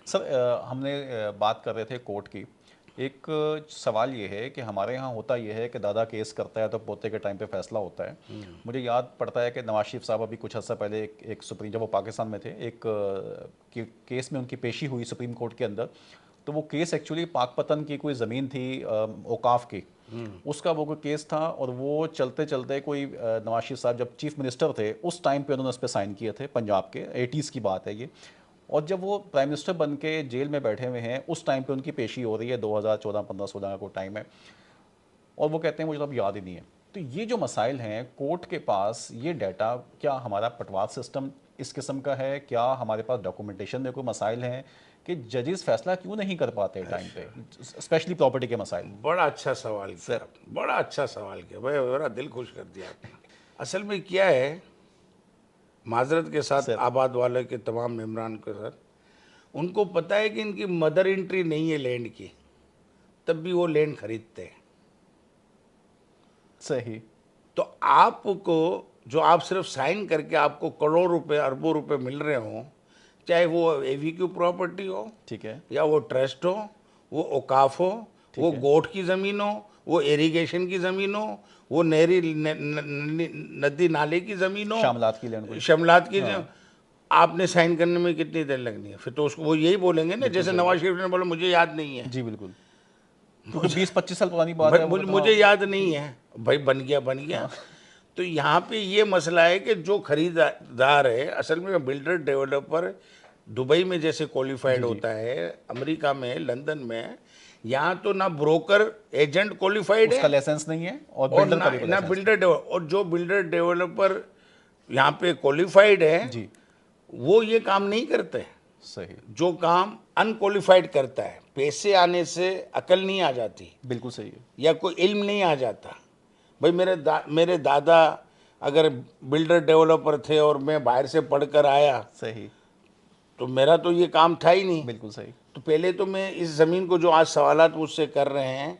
Sir हमने बात कर रहे थे कोर्ट की। एक सवाल ये है कि हमारे यहाँ होता ये है कि दादा केस करता है तो पोते के टाइम पे फैसला होता है। मुझे याद पड़ता है कि नवाज शरीफ साहब अभी कुछ अर्सा पहले एक सुप्रीम, जब वो पाकिस्तान में थे, एक केस में उनकी पेशी हुई सुप्रीम कोर्ट के अंदर। तो वो केस एक्चुअली पाकपतन की कोई ज़मीन थी, औकाफ की, उसका वो कोई केस था। और वो चलते चलते कोई नवाज शरीफ साहब जब चीफ मिनिस्टर थे उस टाइम पे उन्होंने उस पर साइन किए थे, पंजाब के 80s की बात है ये। और जब वो प्राइम मिनिस्टर बन के जेल में बैठे हुए हैं उस टाइम पे उनकी पेशी हो रही है, 2014 15 16 का कोई टाइम है। और वो कहते हैं मुझे तो अब याद ही नहीं है। तो ये जो मसाइल हैं कोर्ट के पास, ये डाटा, क्या हमारा पटवार सिस्टम इस किस्म का है, क्या हमारे पास डॉक्यूमेंटेशन में कोई मसाइल हैं कि जजेस फैसला क्यों नहीं कर पाते टाइम पे, स्पेशली प्रॉपर्टी के मसाइल। बड़ा अच्छा सवाल किया सर। आपने, बड़ा अच्छा सवाल किया भाई, मेरा दिल खुश कर दिया आपने। असल में क्या है, माजरत के साथ सर। आबाद वाले के तमाम मेम्बरान के साथ, उनको पता है कि इनकी मदर एंट्री नहीं है लैंड की, तब भी वो लैंड खरीदते हैं। सही। तो आपको, जो आप सिर्फ साइन करके आपको करोड़ रुपए अरबों रुपए मिल रहे हो, चाहे वो एवीक्यू प्रॉपर्टी हो ठीक है। या वो ट्रस्ट हो, वो औकाफ हो, वो ठीक है। गोट की ज़मीन हो, वो इरिगेशन की ज़मीन हो, वो नहरी नदी नाले की ज़मीन शामलात की लैंड हो, कोई। शमलात की हाँ। आपने साइन करने में कितनी देर लगनी है? फिर तो उसको वो यही बोलेंगे ना, बिल्कुल जैसे सही नवाज है। शरीफ ने बोला मुझे याद नहीं है। जी बिल्कुल। क्योंकि 20 25 साल पुरानी बात भाई है, वो मुझे कहते मुझे हाँ। याद नहीं है। भाई बन गया बन गया। हाँ। तो यहाँ पे ये मसला है कि जो खरीदार है, असल में बिल्डर डेवलपर दुबई में जैसे क्वालिफाइड जी जी। होता है, अमेरिका में, लंदन में, यहाँ तो ना ब्रोकर एजेंट क्वालिफाइड उसका है लाइसेंस नहीं है और और बिल्डर का ना भी कोई ना लाइसेंस बिल्डर डेवलपर, और जो बिल्डर डेवलपर यहाँ पे क्वालिफाइड है नहीं। जी। वो ये काम नहीं करते। सही। जो काम अनक्वालिफाइड करता है, पैसे आने से अकल नहीं आ जाती बिल्कुल सही है। या कोई इल्म नहीं आ जाता। भाई मेरे दादा अगर बिल्डर डेवलपर थे और मैं बाहर से पढ़कर आया, सही। तो मेरा तो ये काम था ही नहीं। बिल्कुल सही। तो पहले तो मैं इस ज़मीन को, जो आज सवालात मुझसे कर रहे हैं,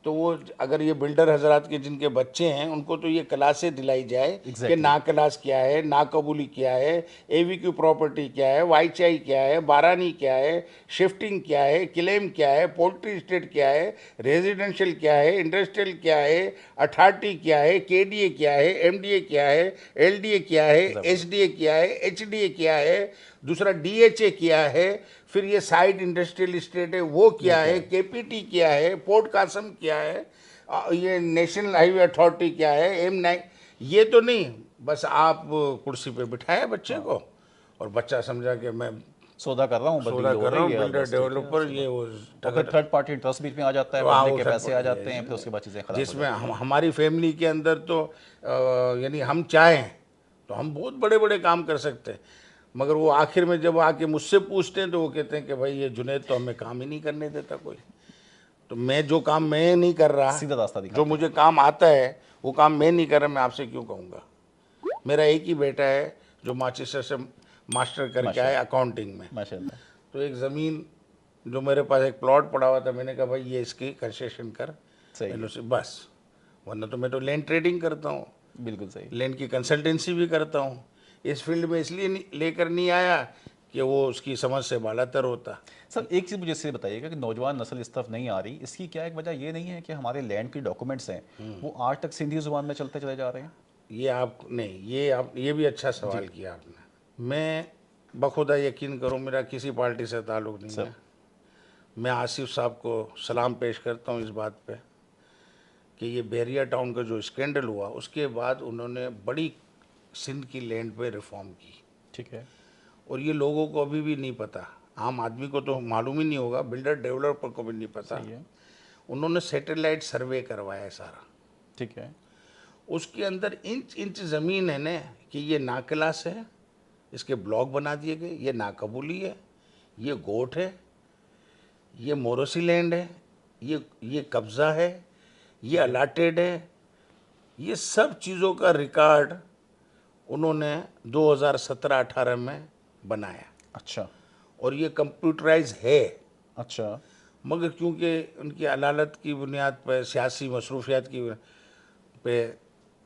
तो वो अगर ये बिल्डर हजरात के जिनके बच्चे हैं उनको तो ये क्लासें दिलाई जाए कि एग्जैक्टली। ना क्लास क्या है, ना कबूली क्या है, एवीक्यू प्रॉपर्टी क्या है, वाईचाई क्या है, बारानी क्या है, शिफ्टिंग क्या है, क्लेम क्या है, पोल्ट्री स्टेट क्या है, रेजिडेंशियल क्या है, इंडस्ट्रियल क्या है, अथॉरिटी क्या है, केडीए क्या है, एमडीए क्या है, एलडीए क्या है, जबरदस्त। एसडीए क्या है, एचडीए क्या है, दूसरा डीएचए क्या है, फिर ये साइड इंडस्ट्रियल स्टेट है वो वो क्या क्या है, है। केपीटी क्या है, पोर्ट कासम क्या है, ये नेशनल हाईवे अथॉरिटी क्या है, M9। ये तो नहीं बस आप कुर्सी पे बिठाया बच्चे हाँ। को और बच्चा समझा कि मैं सौदा कर रहा हूँ, बस सौदा डील हो कर रहा रही हूँ, है, बिल्डर बस ठीक है, डेवलपर, उसके ये बाद वो और फिर टगर थर्ड पार्टी इंटरेस्ट बीच में आ जाता है, वहाँ पब्लिक वो के थर्ड पैसे आ जाते हैं, फिर उसके बाद चीज़ें खराब हो जिसमें जाती हैं। हमारी फैमिली के अंदर तो यानी हम चाहें तो हम बहुत बड़े बड़े काम कर सकते हैं, मगर वो आखिर में जब आके मुझसे पूछते हैं तो वो कहते हैं कि भाई ये जुनैद तो हमें काम ही नहीं करने देता कोई। तो मैं जो काम मैं नहीं कर रहा, सीधा रास्ता जो दिखाते हैं। मुझे काम आता है वो काम मैं नहीं कर रहा, मैं आपसे क्यों कहूँगा। मेरा एक ही बेटा है जो मानचेस्टर से मास्टर करके आया माशाल्लाह। अकाउंटिंग में। माशाल्लाह। तो एक ज़मीन जो मेरे पास एक प्लॉट पड़ा हुआ था, मैंने कहा भाई ये इसकी कंसेशन कर, सही मैंने है। उसे बस, वरना तो मैं तो लैंड ट्रेडिंग करता हूँ, बिल्कुल सही। लैंड की कंसल्टेंसी भी करता हूँ। इस फील्ड में इसलिए लेकर नहीं आया कि वो उसकी समझ से बालातर होता। सर एक चीज़ मुझे इससे बताइएगा कि नौजवान नस्ल इस तरफ नहीं आ रही, इसकी क्या एक वजह ये नहीं है कि हमारे लैंड के डॉक्यूमेंट्स हैं वो आज तक सिंधी जुबान में चलते चले जा रहे हैं। ये आप नहीं, ये आप, ये भी अच्छा जी। सवाल किया आपने। मैं बखुदा यकीन करूं, मेरा किसी पार्टी से ताल्लुक़ नहीं सर। है। मैं आसिफ साहब को सलाम पेश करता हूं इस बात पे कि ये बैरिया टाउन का जो स्कैंडल हुआ उसके बाद उन्होंने बड़ी सिंध की लैंड पे रिफॉर्म की, ठीक है। और ये लोगों को अभी भी नहीं पता, आम आदमी को तो मालूम ही नहीं होगा, बिल्डर डेवलपर को भी नहीं पता। सही है। उन्होंने सैटेलाइट सर्वे करवाया है सारा, ठीक है। उसके अंदर इंच इंच ज़मीन है ना कि ये नाक्लास है, इसके ब्लॉक बना दिए गए, ये नाकबूली है, ये गोट है, ये मोरोसी लैंड है, ये कब्ज़ा है, ये ठीक है। अलाटेड है। ये सब चीज़ों का रिकॉर्ड उन्होंने 2017-18 में बनाया, अच्छा। और ये कंप्यूटराइज है। अच्छा। मगर क्योंकि उनकी अदालत की बुनियाद पर, सियासी मसरूफियात की पे,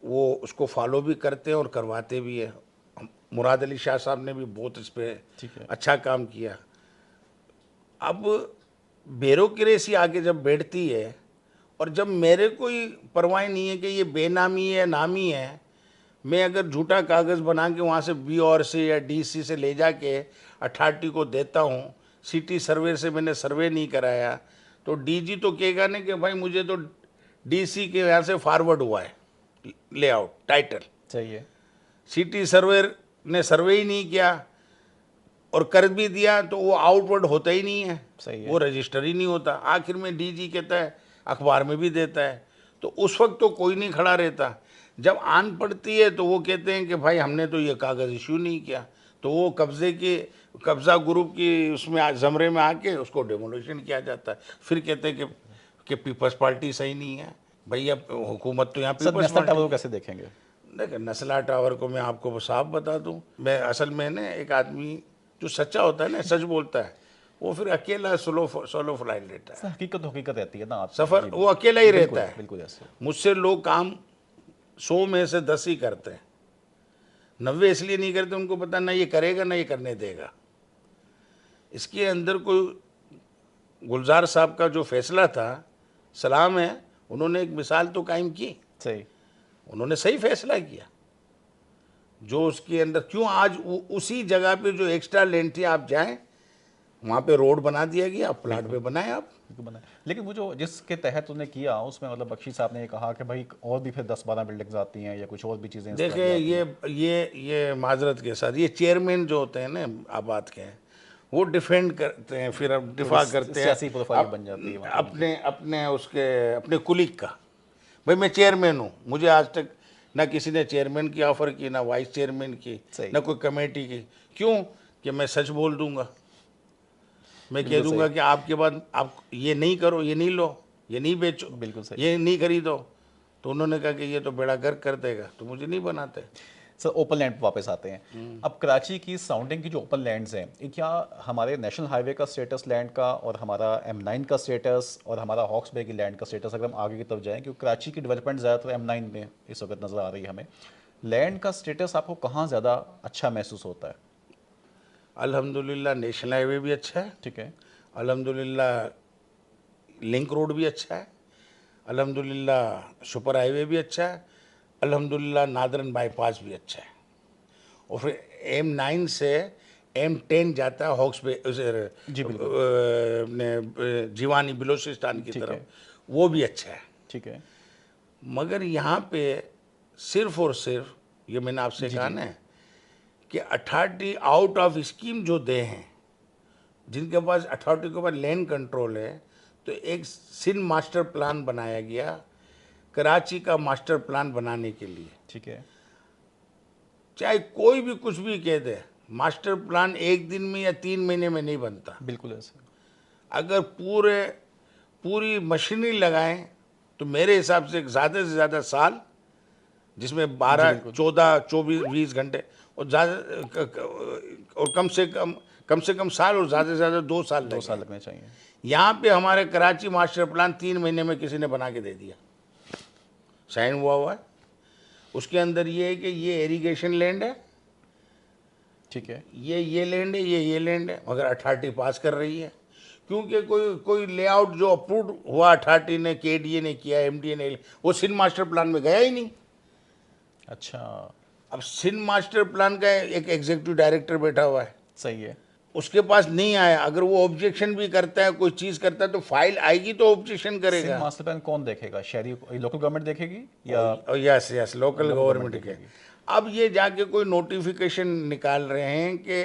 वो उसको फॉलो भी करते हैं और करवाते भी है। मुराद अली शाह साहब ने भी बहुत इस पर ठीक है। अच्छा काम किया। अब ब्यूरोक्रेसी आके जब बैठती है और जब मेरे कोई परवाह नहीं है कि ये बेनामी है नामी है, मैं अगर झूठा कागज़ बना के वहाँ से BOR से या DC से ले जाके अथॉरिटी को देता हूँ, सिटी सर्वे से मैंने सर्वे नहीं कराया, तो DG तो कहेगा ना कि भाई मुझे तो DC के यहाँ से फॉरवर्ड हुआ है लेआउट टाइटल, सही है। सिटी सर्वे ने सर्वे ही नहीं किया और कर भी दिया तो वो आउटवर्ड होता ही नहीं है, सही है। वो रजिस्टर ही नहीं होता। आखिर में DG कहता है, अखबार में भी देता है, तो उस वक्त तो कोई नहीं खड़ा रहता। जब आन पड़ती है तो वो कहते हैं कि भाई हमने तो ये कागज़ इशू नहीं किया, तो वो कब्ज़ा ग्रुप की उसमें ज़मरे में आके उसको डेमोलिशन किया जाता है। फिर कहते हैं कि पीपल्स पार्टी सही नहीं है। भैया हुकूमत तो यहाँ सर पीपल्स नेशनल टावर पार्टी। को कैसे देखेंगे? देखिए नस्ला टावर को मैं आपको साफ बता दूं, मैं असल में ना एक आदमी जो सच्चा होता है ना, सच बोलता है, वो फिर अकेला सोलो फ्लाइट लेता है। सर हकीकत तो हकीकत रहती है ना आप सफ़र वो अकेला ही बिल्कुल, रहता है। बिल्कुल ऐसे। मुझसे लोग काम 100 में से 10 ही करते हैं, 90 इसलिए नहीं करते उनको पता ना ये करेगा ना ये करने देगा। इसके अंदर कोई गुलजार साहब का जो फैसला था, सलाम है, उन्होंने एक मिसाल तो कायम की, सही। उन्होंने सही फैसला किया। जो उसके अंदर क्यों आज उसी जगह पे जो एक्स्ट्रा लैंड थी आप जाएं, वहाँ पे रोड बना दिया गया, आप प्लाट पे बनाए आप। बिल्कुल बना है। लेकिन वो जो जिसके तहत उन्हें किया उसमें मतलब बख्शी साहब ने ये कहा कि भाई और भी फिर 10-12 बिल्डिंग्स आती हैं या कुछ और भी चीज़ें इस तरह की देखिए आती हैं। ये माजरत के साथ ये चेयरमैन जो होते हैं ना आबाद के, वो डिफेंड करते हैं, फिर अब दिफा करते हैं सियासी प्रोफाइल बन जाती है वहाँ पे। अपने कुलीग का। भाई मैं चेयरमैन हूँ, मुझे आज तक ना किसी ने चेयरमैन की ऑफ़र की, ना वाइस चेयरमैन की, सही। ना कोई कमेटी की। क्यों? कि मैं सच बोल दूंगा, मैं कह बिल्कुल दूंगा कि आपके बाद आप ये नहीं करो, ये नहीं लो, ये नहीं बेचो, बिल्कुल सही। ये नहीं खरीदो। तो उन्होंने कहा कि ये तो बेड़ा गर्क कर देगा, तो मुझे नहीं बनाते। सर ओपन लैंड पर वापस आते हैं। अब कराची की सराउंडिंग की जो ओपन लैंड्स हैं, ये क्या हमारे नेशनल हाईवे का स्टेटस लैंड का और हमारा M9 का स्टेटस और हमारा हॉक्स बे की लैंड का स्टेटस, अगर हम आगे की तरफ जाएं, क्योंकि कराची की डेवलपमेंट ज़्यादातर M9 में इस वक्त नज़र आ रही है हमें, लैंड का स्टेटस आपको कहाँ ज़्यादा अच्छा महसूस होता है? अल्हम्दुलिल्लाह नेशनल हाईवे भी अच्छा है, ठीक है। अल्हम्दुलिल्लाह लिंक रोड भी अच्छा है, अल्हम्दुलिल्लाह सुपर हाईवे भी अच्छा है, अल्हम्दुलिल्लाह नादरन बाईपास भी अच्छा है। और फिर M9 से M10 जाता है हॉक्स बे जी बिल्कुल। अपने जीवानी बलोचिस्तान की ठीक तरफ, है। वो भी अच्छा है। ठीक है। मगर यहाँ पे सिर्फ और सिर्फ ये मैंने आपसे जी, कहा जी। ना कि अथॉरिटी आउट ऑफ स्कीम जो दे हैं, जिनके पास अथॉरिटी के पास लैंड कंट्रोल है, तो एक सिंध मास्टर प्लान बनाया गया कराची का मास्टर प्लान बनाने के लिए। ठीक है। चाहे कोई भी कुछ भी कह दे, मास्टर प्लान एक दिन में या 3 महीने में नहीं बनता। बिल्कुल ऐसे। अगर पूरी मशीनरी लगाएं तो मेरे हिसाब से ज़्यादा से ज़्यादा साल, जिसमें 12, 14, 24, 20 घंटे और और कम से कम साल और ज़्यादा से ज़्यादा 2 साल 2 लगे। साल लगने चाहिए। यहाँ पे हमारे कराची मास्टर प्लान 3 महीने में किसी ने बना के दे दिया, साइन हुआ है। उसके अंदर ये है कि ये इरिगेशन लैंड है, ठीक है। ये लैंड है, ये लैंड है, मगर अथॉरिटी पास कर रही है। क्योंकि कोई लेआउट जो अप्रूव हुआ अथॉरिटी ने, KDA ने किया, MDA ने, वो सिंध मास्टर प्लान में गया ही नहीं। अच्छा। अब सिंध मास्टर प्लान का एक एग्जीक्यूटिव डायरेक्टर बैठा हुआ है, सही है। उसके पास नहीं आया। अगर वो ऑब्जेक्शन भी करता है, कोई चीज़ करता है, तो फाइल आएगी तो ऑब्जेक्शन सिंध करेगा। मास्टर प्लान कौन देखेगा? शहरी लोकल गवर्नमेंट देखेगी या यस लोकल गवर्नमेंट के। देखेगी? अब ये जाके कोई नोटिफिकेशन निकाल रहे हैं कि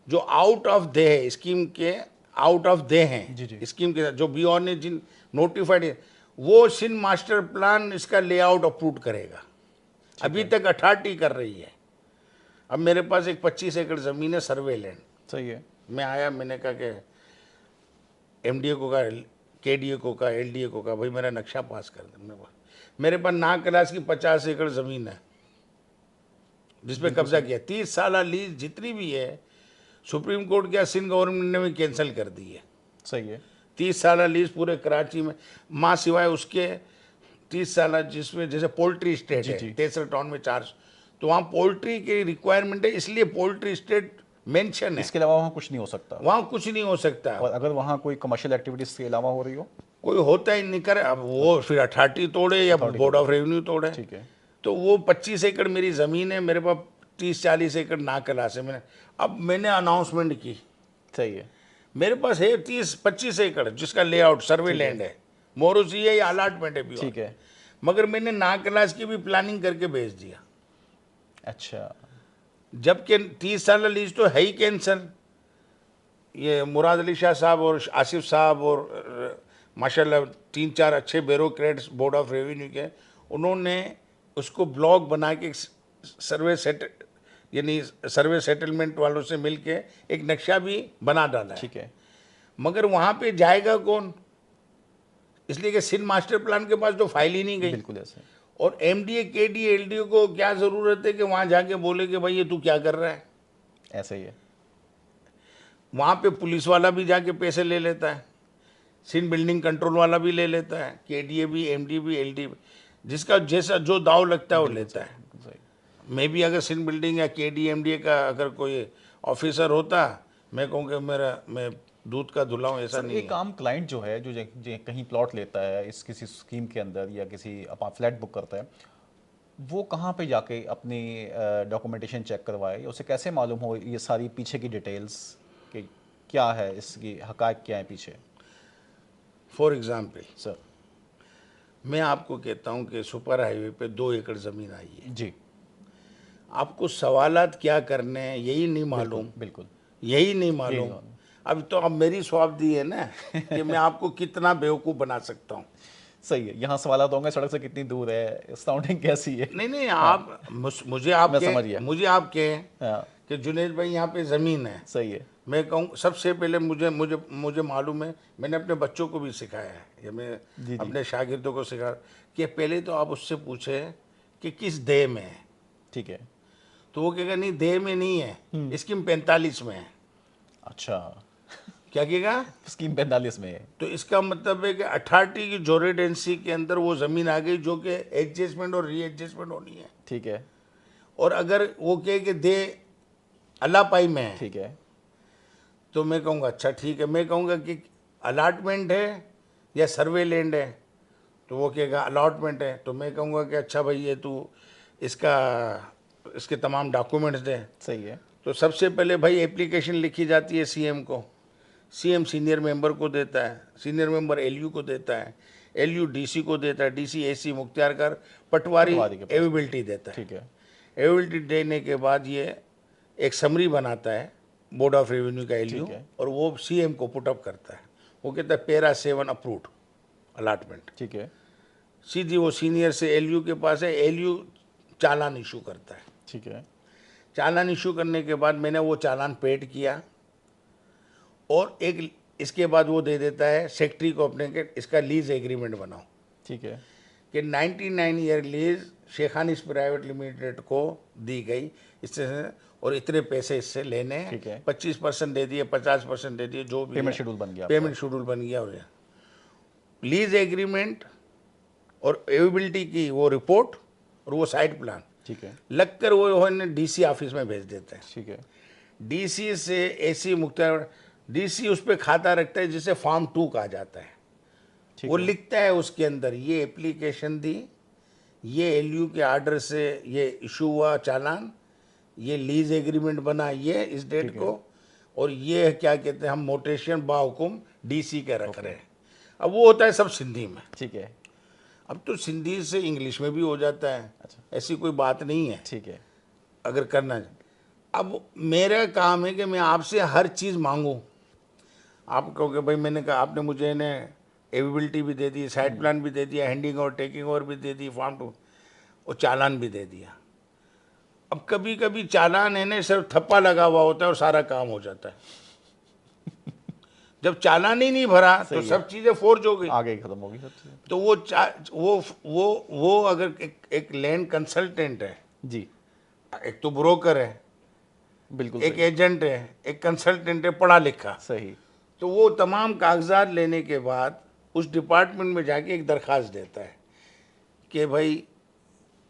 जो आउट ऑफ दे है स्कीम के, आउट ऑफ दे हैं जी, जी। स्कीम के, जो BOR ने जिन नोटिफाइड है, वो सिंध मास्टर प्लान इसका लेआउट अप्रूव करेगा। अभी तक अथॉरिटी कर रही है। अब मेरे पास एक 25 एकड़ ज़मीन है, सर्वे लैंड। सही है। मैं आया, मैंने कहा कि MDA को कहा, KDA को कहा, LDA को कहा, भाई मेरा नक्शा पास कर दे। मेरे पास नाग क्लास की 50 एकड़ ज़मीन है जिसपे कब्जा किया। 30 साल लीज जितनी भी है, सुप्रीम कोर्ट क्या सिंध गवर्नमेंट ने भी कैंसिल कर दी है। सही है। 30 साल लीज पूरे कराची में, माँ सिवाय उसके 30 साल, जिसमें जैसे पोल्ट्री स्टेट जी, है जी। 63 टाउन में 4, तो वहाँ पोल्ट्री की रिक्वायरमेंट है, इसलिए पोल्ट्री स्टेट मेंशन है, इसके अलावा वहाँ कुछ नहीं हो सकता। वहाँ कुछ नहीं हो सकता। और अगर वहाँ कोई कमर्शियल एक्टिविटीज के अलावा हो रही हो, कोई होता ही नहीं करे, अब वो फिर अथॉरिटी तोड़े या बोर्ड ऑफ रेवेन्यू तोड़े। ठीक है, तो वो 25 एकड़ मेरी ज़मीन है, मेरे पास 30-40 एकड़ नाकला से मैंने अनाउंसमेंट की, सही है, मेरे पास है 30-25 एकड़ जिसका लेआउट सर्वे लैंड है, मोरूसी है या अलाटमेंट है भी, ठीक है, मगर मैंने नाकलास की भी प्लानिंग करके भेज दिया। अच्छा, जबकि 30 साल लीज तो है ही कैंसल। ये मुराद अली शाह साहब और आसिफ साहब और माशाल्लाह 3-4 अच्छे ब्यूरोक्रेट्स बोर्ड ऑफ रेवेन्यू के, उन्होंने उसको ब्लॉक बना के सर्वे सेटलमेंट वालों से मिलके एक नक्शा भी बना डाला है। ठीक है, मगर वहाँ पे जाएगा कौन? इसलिए कि सिंध मास्टर प्लान के पास तो फाइल ही नहीं गई। बिल्कुल ऐसे, और एमडीए केडीए एलडीओ को क्या ज़रूरत है कि वहाँ जाके बोले कि भाई ये तू क्या कर रहा है? ऐसे ही है, वहाँ पे पुलिस वाला भी जाके पैसे ले लेता है, सिंध बिल्डिंग कंट्रोल वाला भी ले लेता है, केडीए भी, एमडी भी, एलडी भी, जिसका जैसा जो दाव लगता है वो लेता है। सही। मैं भी अगर सिंध बिल्डिंग या केडीए एमडीए का अगर कोई ऑफिसर होता, मैं कहूँगा मैं दूध का धुला हूँ, ऐसा नहीं एक आम क्लाइंट जो है जो कहीं प्लॉट लेता है इस किसी स्कीम के अंदर या किसी फ्लैट बुक करता है, वो कहाँ पे जाके अपनी डॉक्यूमेंटेशन चेक करवाए, उसे कैसे मालूम हो ये सारी पीछे की डिटेल्स कि क्या है, इसकी हकायक क्या है पीछे? फॉर एग्जाम्पल सर मैं आपको कहता हूँ कि सुपर हाईवे पे 2 एकड़ ज़मीन आई है, जी, आपको सवालात क्या करने हैं यही नहीं मालूम, बिल्कुल, यही नहीं मालूम। अब तो अब मेरी स्वाब्दी है ना कि मैं आपको कितना बेवकूफ़ बना सकता हूँ। सही है। यहाँ सवाल होंगे सड़क से कितनी दूर है, साउंडिंग कैसी है। नहीं आप मुझे आप मैं समझ गया। मुझे आप कहें हाँ, कि जुनेद भाई यहाँ पे ज़मीन है, सही है, मैं कहूँ सबसे पहले मुझे मुझे मुझे मालूम है, मैंने अपने बच्चों को भी सिखाया है, या मैं जी। अपने शागिर्दों को सिखा कि पहले तो आप उससे पूछे कि किस देह में है, ठीक है, तो वो कहेगा नहीं देह में नहीं है, स्कीम 45 में है। अच्छा, क्या कहेगा? स्कीम 45 में है, तो इसका मतलब है कि अथॉरिटी की जोरेडेंसी के अंदर वो ज़मीन आ गई जो कि एडजस्टमेंट और रीएडजस्टमेंट होनी है। ठीक है, और अगर वो कहे कि दे अलापाई में है, ठीक है, तो मैं कहूँगा अच्छा ठीक है, मैं कहूँगा कि अलाटमेंट है या सर्वे लैंड है, तो वो कहेगा अलॉटमेंट है, तो मैं कहूँगा कि अच्छा भाई ये तू इसके तमाम डॉक्यूमेंट्स दे। सही है, तो सबसे पहले भाई एप्लीकेशन लिखी जाती है सीएम को, सीएम सीनियर मेंबर को देता है, सीनियर मेंबर एलयू को देता है, एलयू डीसी को देता है, डीसी एसी मुख्तियारकर पटवारी पटवारी के पास। एवेबिलिटी देता है। ठीक है, एवेबिलिटी देने के बाद ये एक समरी बनाता है बोर्ड ऑफ रेवेन्यू का एलयू, ठीक है। और वो सीएम को पुटअप करता है। वो कहता है पैरा 7 अप्रूव्ड अलाटमेंट। ठीक है, सीधी वो सीनियर से एलयू के पास है, एलयू चालान इशू करता है। ठीक है, चालान इशू करने के बाद मैंने वो चालान पेड किया, और एक इसके बाद वो दे देता है सेक्रेटरी को अपने के, इसका लीज एग्रीमेंट बनाओ ठीक है, कि 99 ईयर लीज शेखानिस प्राइवेट लिमिटेड को दी गई, इससे और इतने पैसे इससे लेने हैं, ठीक है। 25% दे दिए, 50% दे दिए, जो भी पेमेंट है, शेड्यूल बन गया पेमेंट शेड्यूल बन गया। और लीज एग्रीमेंट और एवेबिलिटी की वो रिपोर्ट और वो साइट प्लान ठीक है, लगकर वो डीसी ऑफिस में भेज देते हैं। ठीक है, डीसी से एसी मुख्तार, डीसी उस पर खाता रखता है जिसे फॉर्म 2 कहा जाता है। ठीक वो है, लिखता है उसके अंदर ये एप्लीकेशन दी, ये एलयू के ऑर्डर से ये इशू हुआ चालान, ये लीज एग्रीमेंट बना ये इस डेट ठीक है। को, और ये क्या कहते हैं हम मोटेशन बाहुकुम डीसी के रख रहे हैं। अब वो होता है सब सिंधी में, ठीक है, अब तो सिंधी से इंग्लिश में भी हो जाता है, अच्छा, ऐसी कोई बात नहीं है ठीक है, अगर करना है। अब मेरा काम है कि मैं आपसे हर चीज़ मांगूं। आप कहोगे भाई मैंने कहा आपने मुझे ने एवेबिलिटी भी दे दी, साइट प्लान भी दे दिया, हैंडिंग और टेकिंग ओवर भी दे दी, फॉर्म 2 और चालान भी दे दिया। अब कभी कभी चालान है ना सिर्फ थप्पा लगा हुआ होता है और सारा काम हो जाता है। जब चालान ही नहीं भरा तो सब चीज़ें फोर्ज हो गई, आगे खत्म होगी सब चीजें। तो वो अगर एक लैंड कंसल्टेंट है, जी, एक तो ब्रोकर है, बिल्कुल एक सही, एजेंट है, एक कंसल्टेंट है पढ़ा लिखा, सही, तो वो तमाम कागजात लेने के बाद उस डिपार्टमेंट में जाके एक दरख्वास्त देता है कि भाई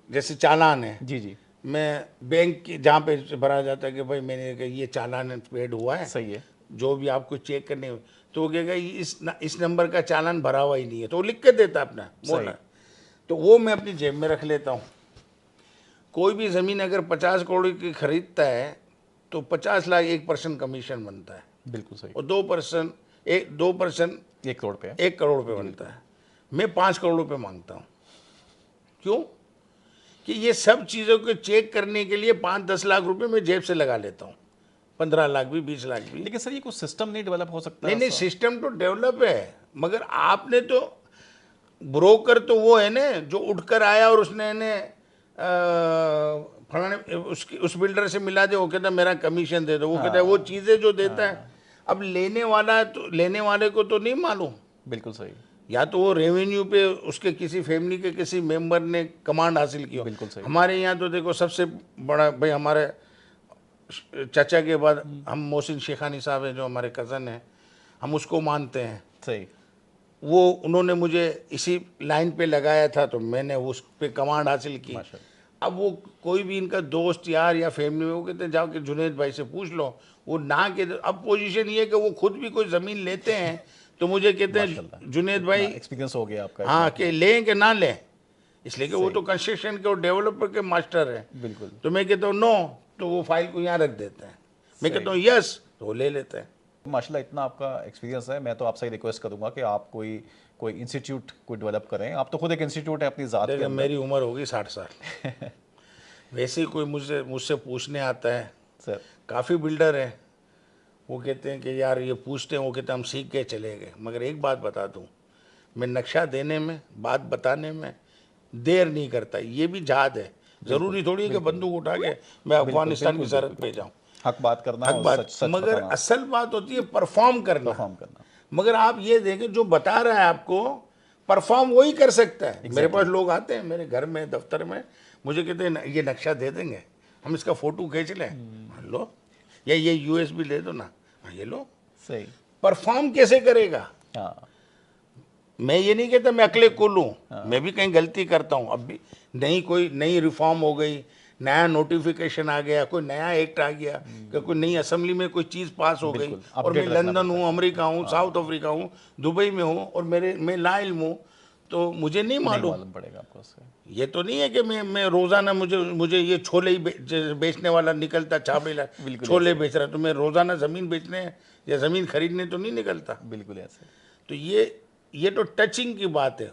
जैसे चालान है, जी जी, मैं बैंक की जहाँ पे भरा जाता है कि भाई मैंने कहा ये चालान पेड हुआ है, सही है। जो भी आपको चेक करने हो, तो वो कहेगा इस नंबर का चालान भरा हुआ ही नहीं है, तो वो लिख के देता अपना बोला, तो वो मैं अपनी जेब में रख लेता हूँ। कोई भी ज़मीन अगर 50 करोड़ की खरीदता है तो 50 लाख 1% कमीशन बनता है, बिल्कुल सही। और 2% 2% 1 करोड़ पे है। 1 करोड़ रुपये बनता है। मैं 5 करोड़ रुपये मांगता हूँ। क्यों? कि ये सब चीज़ों को चेक करने के लिए 5-10 लाख रुपए मैं जेब से लगा लेता हूँ, 15 लाख भी, 20 लाख भी। लेकिन सर ये कुछ सिस्टम नहीं डेवलप हो सकता? नहीं, सिस्टम तो डेवलप है, मगर आपने तो, ब्रोकर तो वो है ना जो उठकर आया और उसने फलाने उस बिल्डर से मिला दे, वो कहता मेरा कमीशन दे दो, वो कहता है वो चीज़ें जो देता है। अब लेने वाले को तो नहीं मालूम। बिल्कुल सही। या तो वो रेवेन्यू पे उसके किसी फैमिली के किसी मेंबर ने कमांड हासिल की हो। बिल्कुल सही। हमारे यहाँ तो देखो सबसे बड़ा भाई, हमारे चाचा के बाद हम मोहसिन शेखानी साहब हैं जो हमारे कज़न हैं, हम उसको मानते हैं। सही। वो उन्होंने मुझे इसी लाइन पे लगाया था, तो मैंने उस पे कमांड हासिल की। अब वो कोई भी इनका दोस्त यार या फैमिली में, वो कहते हैं जाओ कि जुनेद भाई से पूछ लो, वो ना के। अब पोजीशन ये है कि वो खुद भी कोई ज़मीन लेते हैं तो मुझे कहते हैं जुनेद भाई, एक्सपीरियंस हो गया आपका। हाँ, कि लें कि ना लें, इसलिए कि वो तो कंस्ट्रक्शन के और डेवलपर के मास्टर हैं। बिल्कुल। तो मैं कहता हूँ नो, तो वो फाइल को यहाँ रख देते हैं। मैं कहता हूँ यस, तो वो ले लेते हैं। माशाल्लाह इतना आपका एक्सपीरियंस है, मैं तो आपसे रिक्वेस्ट करूंगा कि आप कोई इंस्टीट्यूट कोई डेवलप करें। आप तो खुद एक इंस्टीट्यूट है अपनी ज़ात के अंदर। मेरी उम्र होगी 60 साल। वैसे ही कोई मुझसे पूछने आता है सर, काफ़ी बिल्डर हैं, वो कहते हैं कि यार ये पूछते हैं, वो कहते हैं हम सीख के चले गए। मगर एक बात बता दूं, मैं नक्शा देने में, बात बताने में देर नहीं करता। ये भी जहाद है, ज़रूरी थोड़ी है कि बंदूक उठा के मैं अफगानिस्तान की सरहद पे जाऊँ। हक बात करना, हक बात, सच मगर बताना। असल बात होती है परफॉर्म करना। करना। मगर आप ये देखें, जो बता रहा है आपको, परफॉर्म वही कर सकता है। मेरे पास लोग आते हैं मेरे घर में, दफ्तर में, मुझे कहते हैं ये नक्शा दे देंगे, हम इसका फ़ोटो खींच लें, लो, या ये USB ले दो ना, ये लो। सही। परफॉर्म कैसे करेगा? हाँ। मैं ये नहीं कहता मैं अकेले कुल हूँ, मैं भी कहीं गलती करता हूँ। अब भी कोई नई रिफॉर्म हो गई, नया नोटिफिकेशन आ गया, कोई नया एक्ट आ गया, कि कोई नई असेंबली में कोई चीज़ पास हो गई, और मैं लंदन हूँ, अमेरिका हूँ, साउथ अफ्रीका हूँ, दुबई में हूँ, और मैं लाइल्म हूँ, तो मुझे नहीं मालूम पड़ेगा आपको उससे। ये तो नहीं है कि मैं रोज़ाना मुझे ये छोले ही बेचने वाला निकलता, छाबेला छोले बेच रहा है, तो मैं रोज़ाना ज़मीन बेचने या ज़मीन खरीदने तो नहीं निकलता। बिल्कुल ऐसे। तो ये तो टचिंग की बात है।